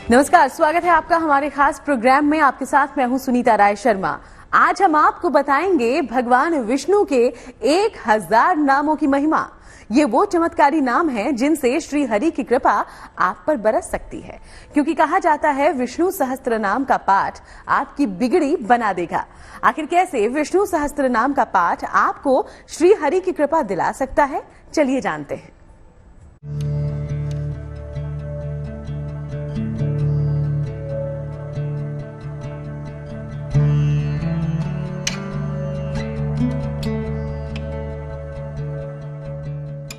नमस्कार, स्वागत है आपका हमारे खास प्रोग्राम में। आपके साथ मैं हूं सुनीता राय शर्मा। आज हम आपको बताएंगे भगवान विष्णु के 1000 नामों की महिमा। ये वो चमत्कारी नाम हैं जिनसे श्री हरि की कृपा आप पर बरस सकती है, क्योंकि कहा जाता है विष्णु सहस्त्र नाम का पाठ आपकी बिगड़ी बना देगा। आखिर कैसे विष्णु सहस्त्र नाम का पाठ आपको श्री हरि की कृपा दिला सकता है, चलिए जानते हैं।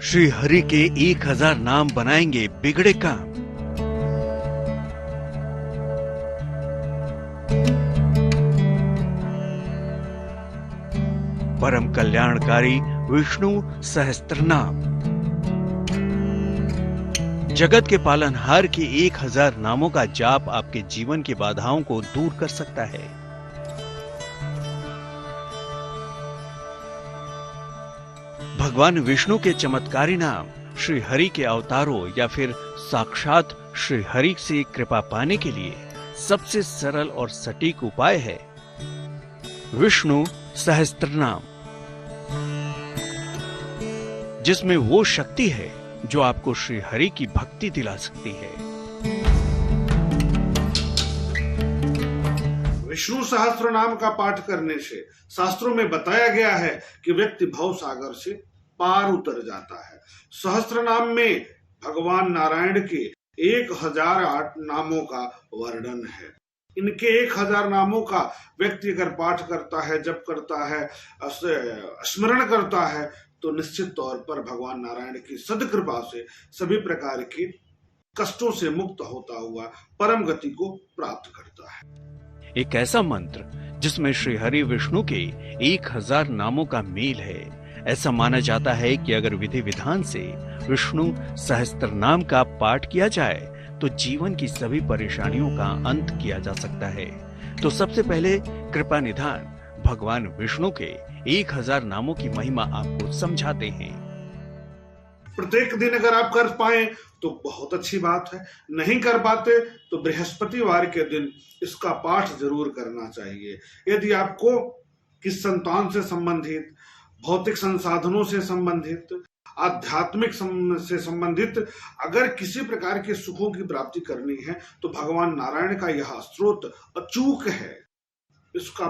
श्री हरि के 1000 नाम बनाएंगे बिगड़े काम। परम कल्याणकारी विष्णु सहस्त्र नाम जगत के पालनहार के 1000 नामों का जाप आपके जीवन की बाधाओं को दूर कर सकता है। भगवान विष्णु के चमत्कारी नाम श्री हरि के अवतारों या फिर साक्षात श्री हरि से कृपा पाने के लिए सबसे सरल और सटीक उपाय है विष्णु सहस्त्र नाम, जिसमें वो शक्ति है जो आपको श्री हरि की भक्ति दिला सकती है। विष्णु सहस्त्र नाम का पाठ करने से शास्त्रों में बताया गया है कि व्यक्ति भव सागर से पार उतर जाता है। सहस्त्र नाम में भगवान नारायण के 1008 नामों का वर्णन है। इनके 1000 नामों का व्यक्ति अगर पाठ करता है, जप करता है, स्मरण करता है, तो निश्चित तौर पर भगवान नारायण की सद्कृपा से सभी प्रकार के कष्टों से मुक्त होता हुआ परम गति को प्राप्त करता है। एक ऐसा मंत्र जिसमें श्री हरि विष्णु के 1000 नामों का मेल है। ऐसा माना जाता है कि अगर विधि विधान से विष्णु सहस्त्र नाम का पाठ किया जाए तो जीवन की सभी परेशानियों का अंत किया जा सकता है। तो सबसे पहले कृपा निधान भगवान विष्णु के 1000 नामों की महिमा आपको समझाते हैं। प्रत्येक दिन अगर आप कर पाए तो बहुत अच्छी बात है, नहीं कर पाते तो बृहस्पतिवार के दिन इसका पाठ जरूर करना चाहिए। यदि आपको किस संतान से संबंधित, भौतिक संसाधनों से संबंधित, आध्यात्मिक से संबंधित अगर किसी प्रकार के सुखों की प्राप्ति करनी है तो भगवान नारायण का यह स्रोत अचूक है। इसका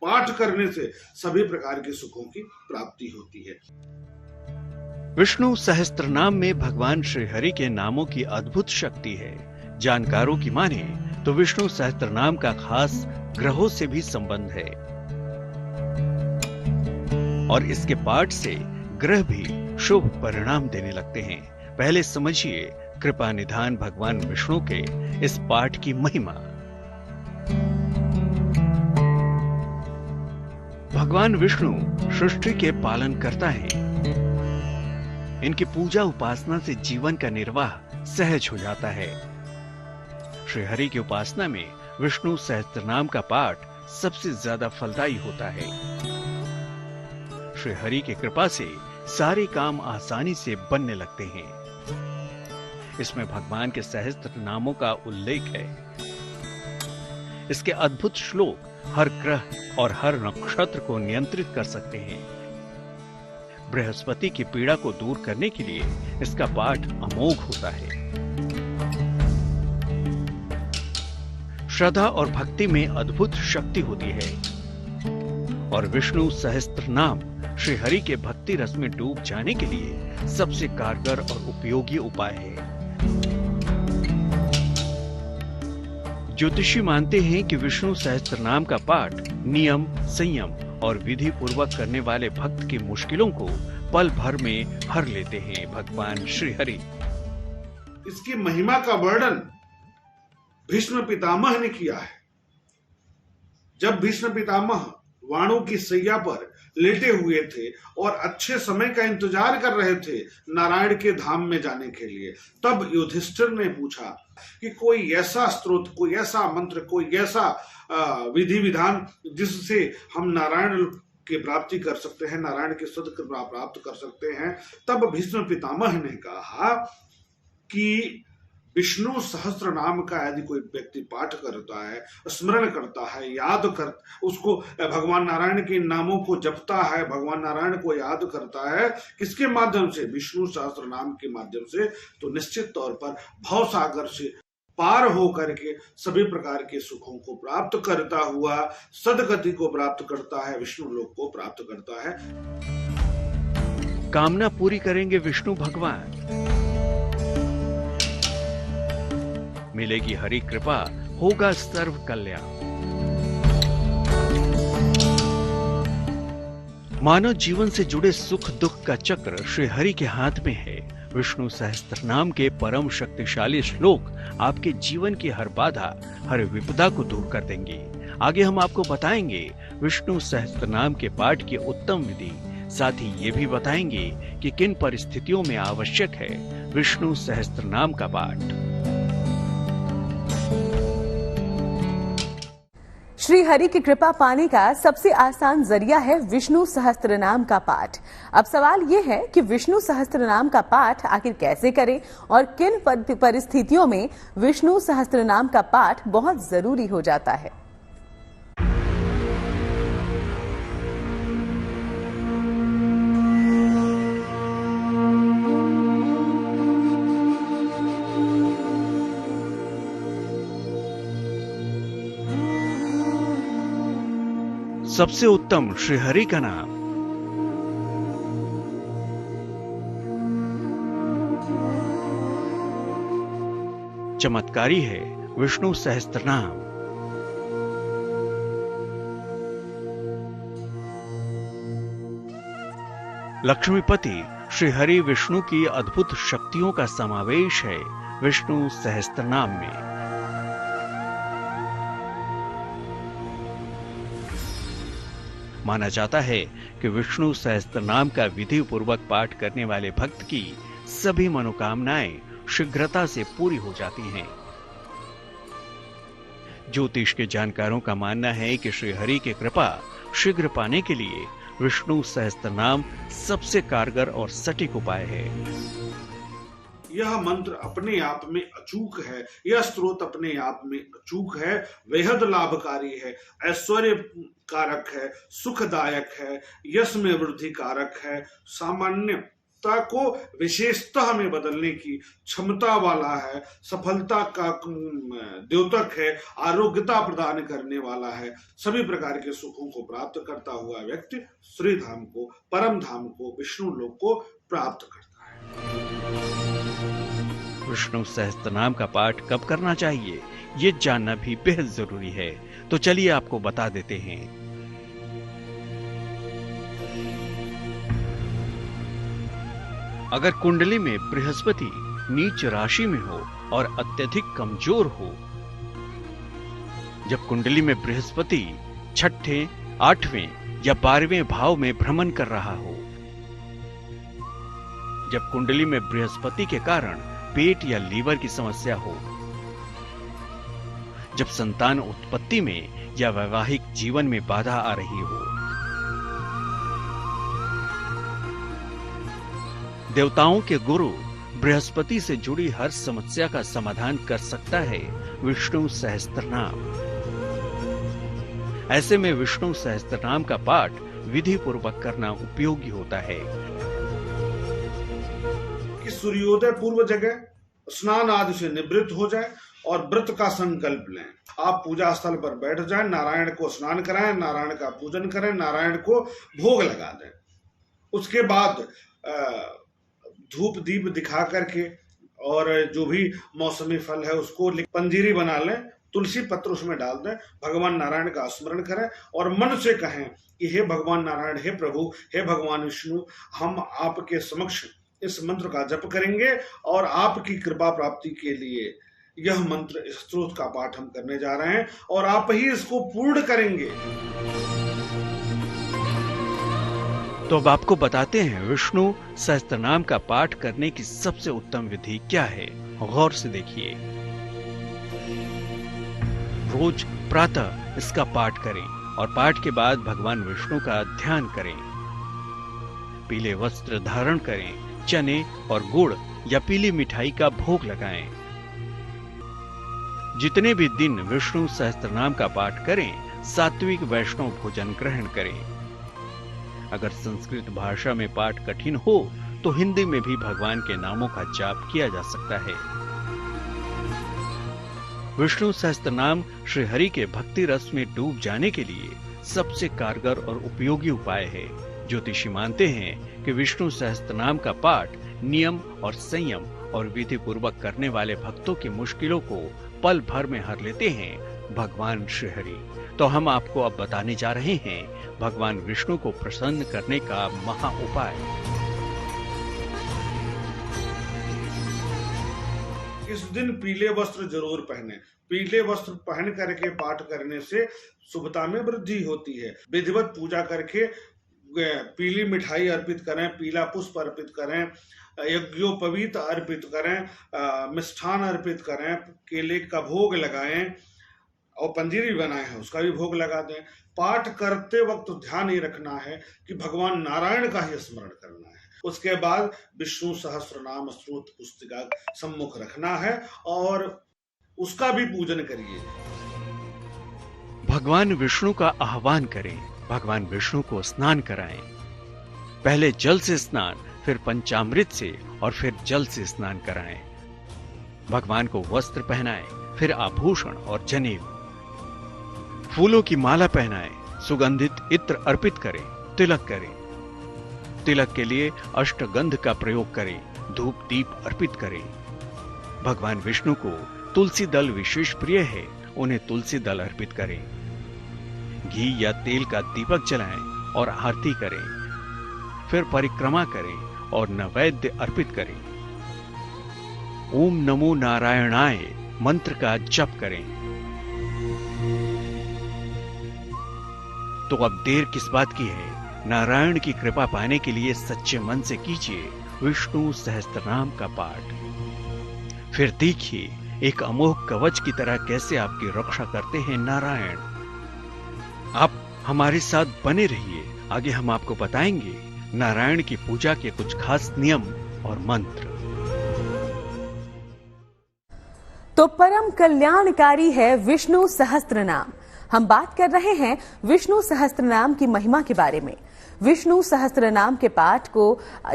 पाठ करने से सभी प्रकार के सुखों की प्राप्ति होती है। विष्णु सहस्त्र नाम में भगवान श्री हरि के नामों की अद्भुत शक्ति है। जानकारों की माने तो विष्णु सहस्त्र नाम का खास ग्रहों से भी संबंध है और इसके पाठ से ग्रह भी शुभ परिणाम देने लगते हैं। पहले समझिए कृपा निधान भगवान विष्णु के इस पाठ की महिमा। भगवान विष्णु सृष्टि के पालन करता है। इनकी पूजा उपासना से जीवन का निर्वाह सहज हो जाता है। श्री हरि की उपासना में विष्णु सहस्त्र नाम का पाठ सबसे ज्यादा फलदायी होता है। श्री हरि की कृपा से सारे काम आसानी से बनने लगते हैं। इसमें भगवान के सहस्त्र नामों का उल्लेख है। इसके अद्भुत श्लोक हर ग्रह और हर नक्षत्र को नियंत्रित कर सकते हैं। बृहस्पति की पीड़ा को दूर करने के लिए इसका पाठ अमोघ होता है। श्रद्धा और भक्ति में अद्भुत शक्ति होती है और विष्णु सहस्त्र नाम श्री हरि के भक्ति रस में डूब जाने के लिए सबसे कारगर और उपयोगी उपाय है। ज्योतिषी मानते हैं कि विष्णु सहस्त्र नाम का पाठ नियम, संयम और विधि पूर्वक करने वाले भक्त की मुश्किलों को पल भर में हर लेते हैं भगवान श्री हरि। इसकी महिमा का वर्णन भीष्म पितामह ने किया है। जब भीष्म पितामह वाणों की सैया पर लेटे हुए थे और अच्छे समय का इंतजार कर रहे थे नारायण के धाम में जाने के लिए, तब युधिष्ठिर ने पूछा कि कोई ऐसा स्त्रोत, कोई ऐसा मंत्र, कोई ऐसा विधि विधान जिससे हम नारायण की प्राप्ति कर सकते हैं, नारायण की सद्कृपा प्राप्त कर सकते हैं। तब भीष्म पितामह ने कहा कि विष्णु सहस्त्र नाम का यदि कोई व्यक्ति पाठ करता है, स्मरण करता है, उसको भगवान नारायण के नामों को जपता है, भगवान नारायण को याद करता है, किसके माध्यम से? विष्णु सहस्त्र नाम के माध्यम से, तो निश्चित तौर पर भव सागर से पार होकर के सभी प्रकार के सुखों को प्राप्त करता हुआ सदगति को प्राप्त करता है, विष्णु लोक को प्राप्त करता है। कामना पूरी करेंगे विष्णु भगवान, मिलेगी हरि कृपा, होगा सर्व कल्याण। मानव जीवन से जुड़े सुख दुख का चक्र श्री हरि के हाथ में है। विष्णु सहस्त्र नाम के परम शक्तिशाली श्लोक आपके जीवन की हर बाधा, हर विपदा को दूर कर देंगे। आगे हम आपको बताएंगे विष्णु सहस्त्र नाम के पाठ की उत्तम विधि, साथ ही ये भी बताएंगे कि किन परिस्थितियों में आवश्यक है विष्णु सहस्त्र नाम का पाठ। श्री हरि की कृपा पाने का सबसे आसान जरिया है विष्णु सहस्त्र नाम का पाठ। अब सवाल ये है कि विष्णु सहस्त्र नाम का पाठ आखिर कैसे करें और किन परिस्थितियों में विष्णु सहस्त्र नाम का पाठ बहुत जरूरी हो जाता है। सबसे उत्तम श्री हरि का नाम। चमत्कारी है विष्णु सहस्त्र नाम। लक्ष्मीपति श्री हरि विष्णु की अद्भुत शक्तियों का समावेश है विष्णु सहस्त्र नाम में। माना जाता है कि विष्णु सहस्त्र नाम का विधि पूर्वक पाठ करने वाले भक्त की सभी मनोकामनाएं शीघ्रता से पूरी हो जाती हैं। ज्योतिष के जानकारों का मानना है कि श्री हरि की कृपा शीघ्र पाने के लिए विष्णु सहस्त्र नाम सबसे कारगर और सटीक उपाय है। यह मंत्र अपने आप में अचूक है, यह स्रोत अपने आप में अचूक है, बेहद लाभकारी है, ऐश्वर्य कारक है, सुखदायक है, यश में वृद्धि कारक है, सामान्यता को विशेषता में बदलने की क्षमता वाला है, सफलता का द्योतक है, आरोग्यता प्रदान करने वाला है, सभी प्रकार के सुखों को प्राप्त करता हुआ व्यक्ति श्री धाम को, परम धाम को, विष्णु लोक को प्राप्त करता है। विष्णु सहस्त्र नाम का पाठ कब करना चाहिए, ये जानना भी बेहद जरूरी है। तो चलिए आपको बता देते हैं। अगर कुंडली में बृहस्पति नीच राशि में हो और अत्यधिक कमजोर हो, जब कुंडली में बृहस्पति छठे, 8वें या 12वें भाव में भ्रमण कर रहा हो, जब कुंडली में बृहस्पति के कारण पेट या लीवर की समस्या हो, जब संतान उत्पत्ति में या वैवाहिक जीवन में बाधा आ रही हो, देवताओं के गुरु बृहस्पति से जुड़ी हर समस्या का समाधान कर सकता है विष्णु सहस्त्र नाम। ऐसे में विष्णु सहस्त्र नाम का पाठ विधि पूर्वक करना उपयोगी होता है। कि सूर्योदय पूर्व जगह स्नान आदि से निवृत्त हो जाए और व्रत का संकल्प लें। आप पूजा स्थल पर बैठ जाएं, नारायण को स्नान कराएं, नारायण का पूजन करें, नारायण को भोग लगा दें। उसके बाद धूप दीप दिखा करके और जो भी मौसमी फल है उसको पंजीरी बना लें, तुलसी पत्र उसमें डाल दें, भगवान नारायण का स्मरण करें और मन से कहें कि हे भगवान नारायण, हे प्रभु, हे भगवान विष्णु, हम आपके समक्ष इस मंत्र का जप करेंगे और आपकी कृपा प्राप्ति के लिए यह मंत्र, इस स्तोत्र का पाठ हम करने जा रहे हैं और आप ही इसको पूर्ण करेंगे। तो अब आपको बताते हैं विष्णु सहस्त्र नाम का पाठ करने की सबसे उत्तम विधि क्या है। गौर से देखिए। रोज प्रातः इसका पाठ करें और पाठ के बाद भगवान विष्णु का ध्यान करें। पीले वस्त्र धारण करें, चने और गुड़ या पीली मिठाई का भोग लगाएं। जितने भी दिन विष्णु सहस्त्रनाम का पाठ करें, सात्विक वैष्णव भोजन ग्रहण करें। अगर संस्कृत भाषा में पाठ कठिन हो तो हिंदी में भी भगवान के नामों का जाप किया जा सकता है। विष्णु सहस्त्रनाम श्री हरि के भक्ति रस में डूब जाने के लिए सबसे कारगर और उपयोगी उपाय है। ज्योतिषी मानते हैं कि विष्णु सहस्त्रनाम का पाठ नियम और संयम और विधि पूर्वक करने वाले भक्तों की मुश्किलों को पल भर में हर लेते हैं भगवान श्री हरि। तो हम आपको अब बताने जा रहे हैं भगवान विष्णु को प्रसन्न करने का महा उपाय। इस दिन पीले वस्त्र जरूर पहने। पीले वस्त्र पहन करके पाठ करने से शुभता में वृद्धि होती है। विधिवत पूजा करके पीली मिठाई अर्पित करें, पीला पुष्प अर्पित करें, यज्ञोपवीत अर्पित करें, मिष्ठान अर्पित करें, केले का भोग लगाएं और पंजीरी बनाए हैं उसका भी भोग लगा दें। पाठ करते वक्त ध्यान ये रखना है कि भगवान नारायण का ही स्मरण करना है। उसके बाद विष्णु सहस्त्रनाम स्तोत्र पुस्तिका सम्मुख रखना है और उसका भी पूजन करिए। भगवान विष्णु का आह्वान करें, भगवान विष्णु को स्नान कराएं। पहले जल से स्नान, फिर पंचामृत से और फिर जल से स्नान कराएं। भगवान को वस्त्र पहनाएं, फिर आभूषण और जनेऊ, फूलों की माला पहनाएं, सुगंधित इत्र अर्पित करें, तिलक करें। तिलक के लिए अष्टगंध का प्रयोग करें, धूप दीप अर्पित करें। भगवान विष्णु को तुलसी दल विशेष प्रिय है, उन्हें तुलसी दल अर्पित करें। घी या तेल का दीपक जलाएं और आरती करें। फिर परिक्रमा करें और नैवेद्य अर्पित करें। ओम नमो नारायणाय मंत्र का जप करें। तो अब देर किस बात की है? नारायण की कृपा पाने के लिए सच्चे मन से कीजिए विष्णु सहस्त्रनाम का पाठ। फिर देखिए एक अमोघ कवच की तरह कैसे आपकी रक्षा करते हैं नारायण। आप हमारे साथ बने रहिए, आगे हम आपको बताएंगे नारायण की पूजा के कुछ खास नियम और मंत्र। तो परम कल्याणकारी है विष्णु सहस्त्रनाम। हम बात कर रहे हैं विष्णु सहस्त्रनाम की महिमा के बारे में। विष्णु सहस्त्रनाम के पाठ को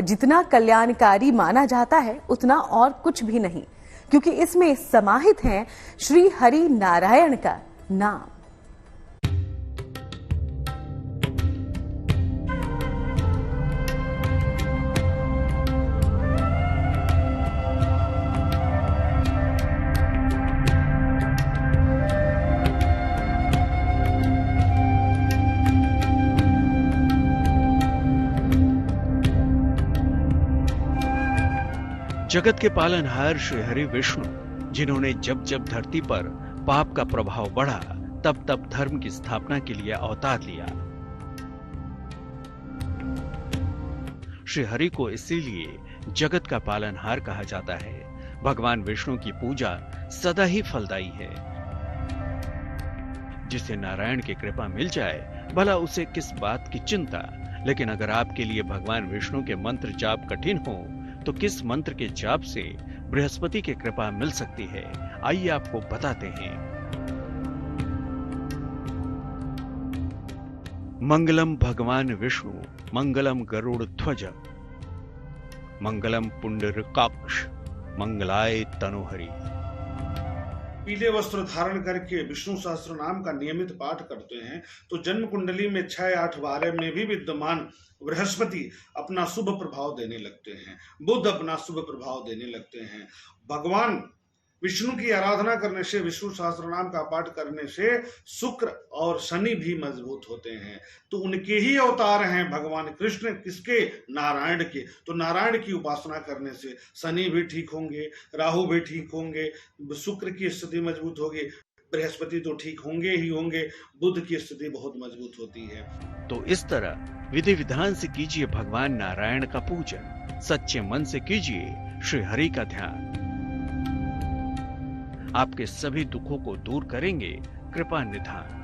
जितना कल्याणकारी माना जाता है उतना और कुछ भी नहीं, क्योंकि इसमें समाहित है श्री हरि नारायण का नाम। जगत के पालनहार श्री हरि विष्णु, जिन्होंने जब जब धरती पर पाप का प्रभाव बढ़ा तब तब धर्म की स्थापना के लिए अवतार लिया। श्री हरि को इसीलिए जगत का पालनहार कहा जाता है। भगवान विष्णु की पूजा सदा ही फलदायी है। जिसे नारायण की कृपा मिल जाए भला उसे किस बात की चिंता। लेकिन अगर आपके लिए भगवान विष्णु के मंत्र जाप कठिन हो तो किस मंत्र के जाप से बृहस्पति की कृपा मिल सकती है, आइए आपको बताते हैं। मंगलम भगवान विष्णु, मंगलम गरुड़ ध्वज, मंगलम पुंडरीकाक्ष, मंगलाय तनोहरि। पीले वस्त्र धारण करके विष्णु सहस्त्र नाम का नियमित पाठ करते हैं तो जन्म कुंडली में 6, 8, 12 में भी विद्यमान बृहस्पति अपना शुभ प्रभाव देने लगते हैं, बुध अपना शुभ प्रभाव देने लगते हैं। भगवान विष्णु की आराधना करने से, विष्णु सहस्त्र नाम का पाठ करने से शुक्र और शनि भी मजबूत होते हैं। तो उनके ही अवतार हैं भगवान कृष्ण, किसके? नारायण के। तो नारायण की उपासना करने से शनि भी ठीक होंगे, राहु भी ठीक होंगे, शुक्र की स्थिति मजबूत होगी, बृहस्पति तो ठीक होंगे ही होंगे, बुध की स्थिति बहुत मजबूत होती है। तो इस तरह विधि विधान से कीजिए भगवान नारायण का पूजन, सच्चे मन से कीजिए श्री हरि का ध्यान। आपके सभी दुखों को दूर करेंगे कृपा निधान।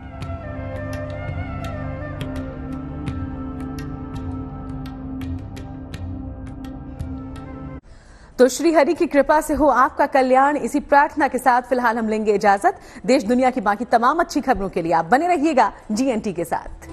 तो श्री हरि की कृपा से हो आपका कल्याण, इसी प्रार्थना के साथ फिलहाल हम लेंगे इजाजत। देश दुनिया की बाकी तमाम अच्छी खबरों के लिए आप बने रहिएगा GNT के साथ।